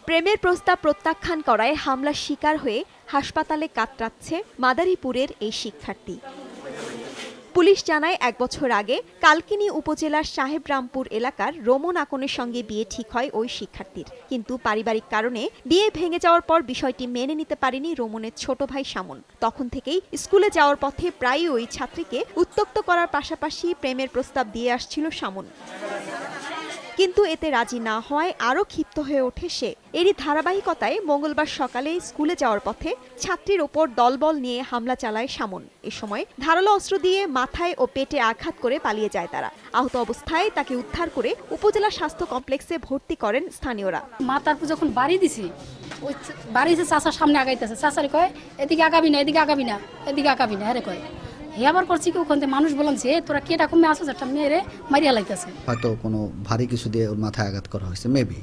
প্রেমের প্রস্তাব প্রত্যাখ্যান করায় হামলার শিকার হয়ে হাসপাতালে কাতরাচ্ছে মাদারীপুরের এই শিক্ষার্থী। পুলিশ জানায় ১ বছর আগে কালকিনি উপজেলার সাহেবরামপুর এলাকার রোমন আকনের সঙ্গে বিয়ে ঠিক হয় ওই শিক্ষার্থীর, কিন্তু পারিবারিক কারণে বিয়ে ভেঙে যাওয়ার পর বিষয়টি মেনে নিতে পারেনি রোমনের ছোট ভাই শামুন। তখন থেকেই স্কুলে যাওয়ার পথে প্রায়ই ওই ছাত্রীকে উত্ত্যক্ত করার পাশাপাশি প্রেমের প্রস্তাব দিয়ে আসছিল শামুন, কিন্তু এতে রাজি না হওয়ায় আরও ক্ষিপ্ত হয়ে ওঠে সে। এরই ধারাবাহিকতায় মঙ্গলবার সকালে স্কুলে যাওয়ার পথে ছাত্রীর ওপর দলবল নিয়ে হামলা চালায় শামুন। এ সময় ধারালো অস্ত্র দিয়ে মাথায় ও পেটে আঘাত করে পালিয়ে যায় তারা। আহত অবস্থায় তাকে উদ্ধার করে উপজেলা স্বাস্থ্য কমপ্লেক্সে ভর্তি করেন স্থানীয়রা। মাথার যখন বাড়ি দিছি, ওই বাড়িতে চাচার সামনে আগাইতেছে, চাচারে কয় এদিকে আগাবি না, এদিকে আগাবি না, এদিকে আগাবি না, আরে কয় আবার করছি কি ওখান থেকে মানুষ বলছে তোরা কেটা কমে আসো, একটা মেয়েরে মারিয়া লাইতেছে। হয়তো কোনো ভারী কিছু দিয়ে ওর মাথায় আঘাত করা হয়েছে, মেবি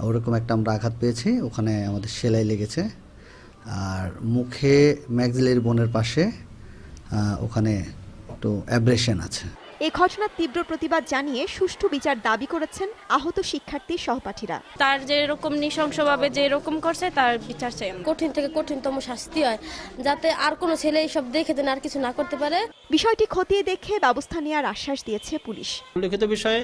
ওরকম একটা আমরা আঘাত পেয়েছি। ওখানে আমাদের সেলাই লেগেছে, আর মুখে ম্যাক্সিলারি বোনের পাশে ওখানে একটু অ্যাব্রেশন আছে। এই ঘটনার তীব্র প্রতিবাদ জানিয়ে সুষ্ঠু বিচার দাবি করেছেন আহত শিক্ষার্থীর সহপাঠীরা। তার যে এরকম নৃশংসভাবে যে এরকম করছে তার বিচার চাই। কঠিন থেকে কঠিনতম শাস্তি হয়, যাতে আর কোনো ছেলে এইসব দেখে দেন আর কিছু না করতে পারে। বিষয়টি খতিয়ে দেখে ব্যবস্থা নেওয়ার আশ্বাস দিয়েছে পুলিশ। লিখিত বিষয়ে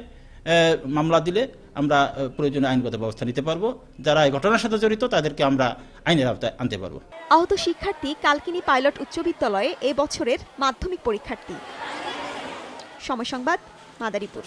মামলা দিলে আমরা প্রয়োজনীয় আইনগত ব্যবস্থা নিতে পারবো। যারা এই ঘটনার সাথে জড়িত তাদেরকে আমরা আইনের আওতায় আনতে পারবো। আহত শিক্ষার্থী কালকিনি পাইলট উচ্চ বিদ্যালয়ে এ বছরের মাধ্যমিক পরীক্ষার্থী। সময় সংবাদ, মাদারীপুর।